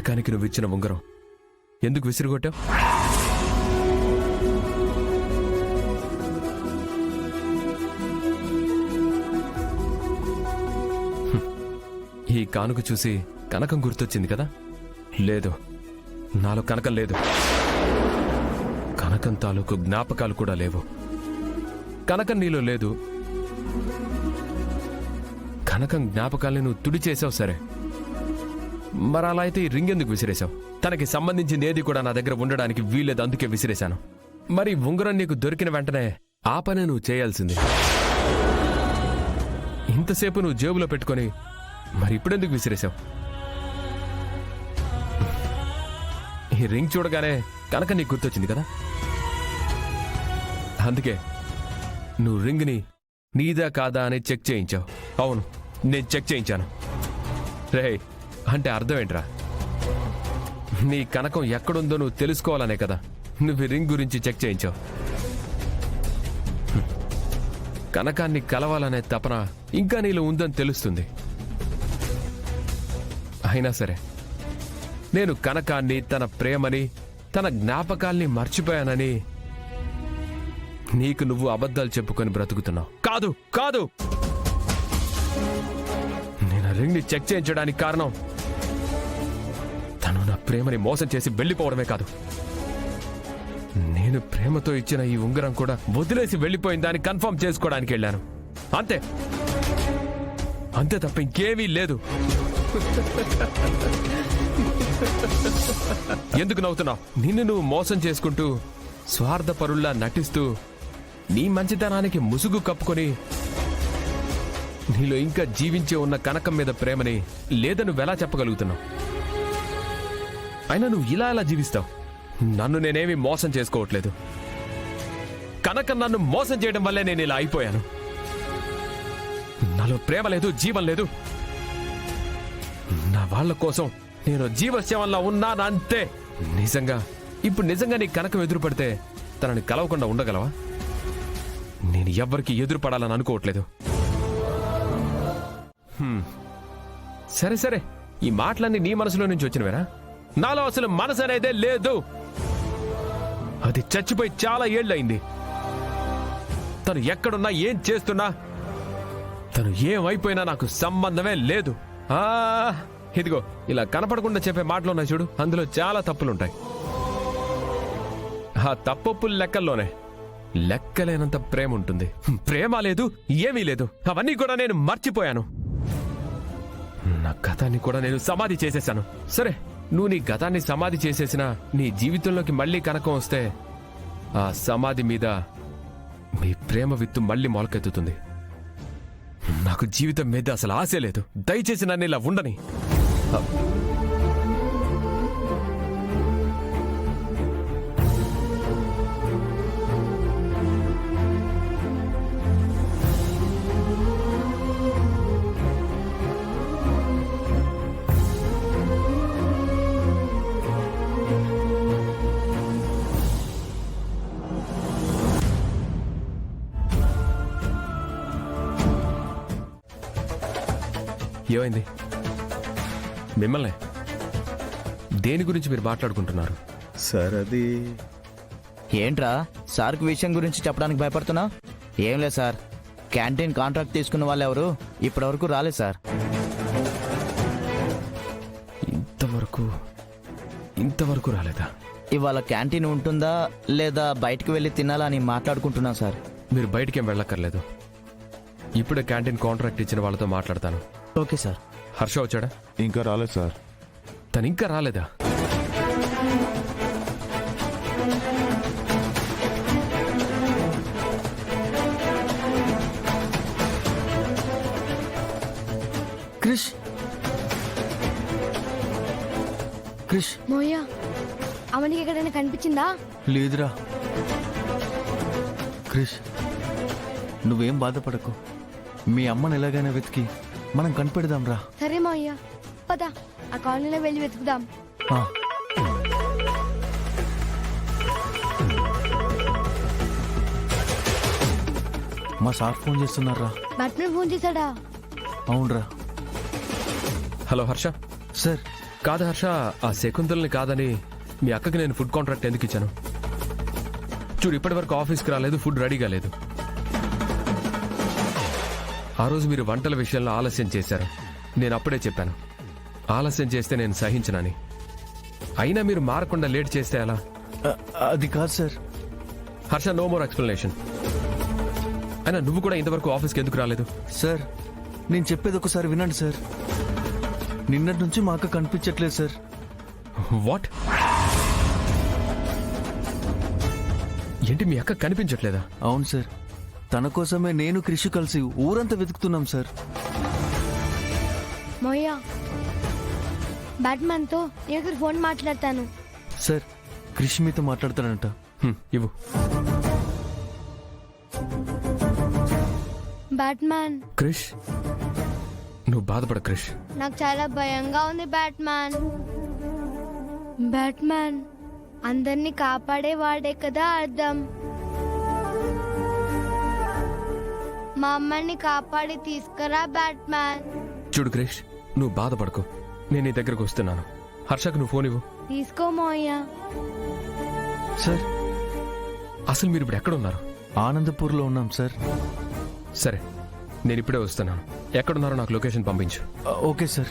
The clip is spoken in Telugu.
కనకానికి నువ్వు ఇచ్చిన ఉంగరం ఎందుకు విసిరిగొట్టావు? ఈ కానుక చూసి కనకం గుర్తొచ్చింది కదా? లేదు, నాలో కనకం లేదు. కనకం తాలూకు జ్ఞాపకాలు కూడా లేవు. కనకం నీలో లేదు. కనకం జ్ఞాపకాల్ని నువ్వు తుడి చేసావు సరే, మరి అలా అయితే ఈ రింగ్ ఎందుకు విసిరేశావు? తనకి సంబంధించింది ఏది కూడా నా దగ్గర ఉండడానికి వీల్లేదు, అందుకే విసిరేశాను. మరి ఉంగరం నీకు దొరికిన వెంటనే ఆ పనే నువ్వు చేయాల్సింది. ఇంతసేపు నువ్వు జేబులో పెట్టుకొని మరి ఇప్పుడెందుకు విసిరేశావు? ఈ రింగ్ చూడగానే కనుక నీకు గుర్తొచ్చింది కదా, అందుకే నువ్వు రింగ్ని నీదా కాదా అని చెక్ చేయించావు. అవును, నేను చెక్ చేయించాను. రే అంటే అర్థం ఏంట్రా? నీ కనకం ఎక్కడుందో నువ్వు తెలుసుకోవాలనే కదా నువ్వు ఈ రింగ్ గురించి చెక్ చేయించావు. కనకాన్ని కలవాలనే తపన ఇంకా నీలో ఉందని తెలుస్తుంది. అయినా సరే నేను కనకాన్ని, తన ప్రేమని, తన జ్ఞాపకాల్ని మర్చిపోయానని నీకు నువ్వు అబద్ధాలు చెప్పుకొని బ్రతుకుతున్నావు. కాదు కాదు, నేను రింగ్ని చెక్ చేయించడానికి కారణం తను నా ప్రేమని మోసం చేసి వెళ్ళిపోవడమే కాదు, నేను ప్రేమతో ఇచ్చిన ఈ ఉంగరం కూడా వదిలేసి వెళ్ళిపోయిన దాన్ని కన్ఫర్మ్ చేసుకోవడానికి వెళ్ళాను. అంతే అంతే తప్ప ఇంకేమీ లేదు. ఎందుకు నవ్వుతున్నావు? నిన్ను నువ్వు మోసం చేసుకుంటూ స్వార్థపరుల్లా నటిస్తూ నీ మంచితనానికి ముసుగు కప్పుకొని నీలో ఇంకా జీవించే ఉన్న కనకం మీద ప్రేమని లేదని నువ్వెలా చెప్పగలుగుతున్నావు? అయినా నువ్వు ఇలా ఎలా జీవిస్తావు? నన్ను నేనేమీ మోసం చేసుకోవట్లేదు. కనకం నన్ను మోసం చేయడం వల్లే నేను ఇలా అయిపోయాను. నాలో ప్రేమ లేదు, జీవం లేదు. నా వాళ్ళ కోసం నేను జీవశవంలా ఉన్నానంతే. నిజంగా నీ కనకం ఎదురుపడితే తనని కలవకుండా ఉండగలవా? నేను ఎవ్వరికి ఎదురుపడాలని అనుకోవట్లేదు. సరే సరే, ఈ మాటలన్నీ నీ మనసులో నుంచి వచ్చినవేనా? నాలో అసలు మనసు అనేదే లేదు. అది చచ్చిపోయి చాలా ఏళ్ళయింది. తను ఎక్కడున్నా, ఏం చేస్తున్నా, తను ఏమైపోయినా నాకు సంబంధమే లేదు. ఇదిగో ఇలా కనపడకుండా చెప్పే మాటలు ఉన్నాయి చూడు, అందులో చాలా తప్పులుంటాయి. ఆ తప్పొప్పుల లెక్కల్లోనే లెక్కలేనంత ప్రేమ ఉంటుంది. ప్రేమ లేదు, ఏమీ లేదు. అవన్నీ కూడా నేను మర్చిపోయాను. నా గతాన్ని కూడా నేను సమాధి చేసేశాను. సరే, నువ్వు నీ గతాన్ని సమాధి చేసేసినా నీ జీవితంలోకి మళ్ళీ కనకం వస్తే ఆ సమాధి మీద మీ ప్రేమ విత్తు మళ్ళీ మొలకెత్తుతుంది. నాకు జీవితం మీద అసలు ఆశే లేదు. దయచేసి నన్ను ఇలా ఉండని. ఏమైంది? మిమ్మల్ని దేని గురించి మీరు మాట్లాడుకుంటున్నారు? సార్ అది ఏంట్రా సార్కి విషయం గురించి చెప్పడానికి భయపడుతున్నా? ఏం లేదు సార్, క్యాంటీన్ కాంట్రాక్ట్ తీసుకున్న వాళ్ళు ఎవరు ఇప్పటివరకు రాలేదు సార్. ఇంతవరకు రాలేదా? ఇవాళ క్యాంటీన్ ఉంటుందా లేదా బయటకు వెళ్ళి తినాలా అని మాట్లాడుకుంటున్నా సార్. మీరు బయటికేం వెళ్ళక్కర్లేదు. ఇప్పుడే క్యాంటీన్ కాంట్రాక్ట్ ఇచ్చిన వాళ్ళతో మాట్లాడతాను. Okay sir. హర్ష వచ్చాడా? ఇంకా రాలేదు సార్. తను ఇంకా రాలేదా? క్రిష్ మోయ, అవనికి ఎక్కడైనా కనిపించిందా? లేదురా. క్రిష్ నువ్వేం బాధపడకు, మీ అమ్మని ఎలాగైనా వెతికి మనం కనిపెడదాం రా. సరే మోయ్య, పద ఆ కాలనీలో వెళ్ళి వెతుకుదాం. మా సార్ ఫోన్ చేస్తున్నారా? బ్యాట్మెన్ ఫోన్ చేశాడా? అవునరా. హలో హర్ష. సార్ కాదు హర్ష, ఆ శకుంతలని కాదని మీ అక్కకి నేను ఫుడ్ కాంట్రాక్ట్ ఎందుకు ఇచ్చాను? చూడు, ఇప్పటి వరకు ఆఫీస్కి రాలేదు, ఫుడ్ రెడీగా లేదు. ఆ రోజు మీరు వంటల విషయంలో ఆలస్యం చేశారు. నేను అప్పుడే చెప్పాను, ఆలస్యం చేస్తే నేను సహించనని. అయినా మీరు మారకుండా లేట్ చేస్తే ఎలా? అది కాదు sir. Harsha, no more explanation. అయినా నువ్వు కూడా ఇంతవరకు ఆఫీస్కి ఎందుకు రాలేదు? సార్ నేను చెప్పేది ఒకసారి వినండి సార్. నిన్నటి నుంచి మా అక్క కనిపించట్లేదు సార్. వాట్? ఏంటి, మీ అక్క కనిపించట్లేదా? అవును సార్, తన కోసమే నేను క్రిష్ కలిసి ఊరంతా వెతుకుతున్నాం సార్. మోయా, బ్యాట్మాన్ తో నేను ఫోన్ మాట్లాడతాను. సార్ క్రిష్ మీతో మాట్లాడతాడంట. ఇవ్వు. బ్యాట్మాన్, క్రిష్, నువ్వు బాధపడ క్రిష్. నాకు చాలా భయంగా ఉంది బ్యాట్మాన్. బ్యాట్మాన్ అందరినీ కాపాడేవాడే కదా అర్థం. మా అమ్మని కాపాడి తీసుకురా బ్యాట్మాన్. చూడు క్రిష్, నువ్వు బాధపడకు, నేను నీ దగ్గరకు వస్తున్నాను. హర్షకు నువ్వు ఫోన్ ఇవ్వు. తీసుకో మోయా. సార్ అసలు మీరు ఇప్పుడు ఎక్కడ ఉన్నారు? ఆనందపూర్లో ఉన్నాం సార్. సరే, నేను ఇప్పుడే వస్తున్నాను. ఎక్కడున్నారో నాకు లొకేషన్ పంపించు. Okay sir.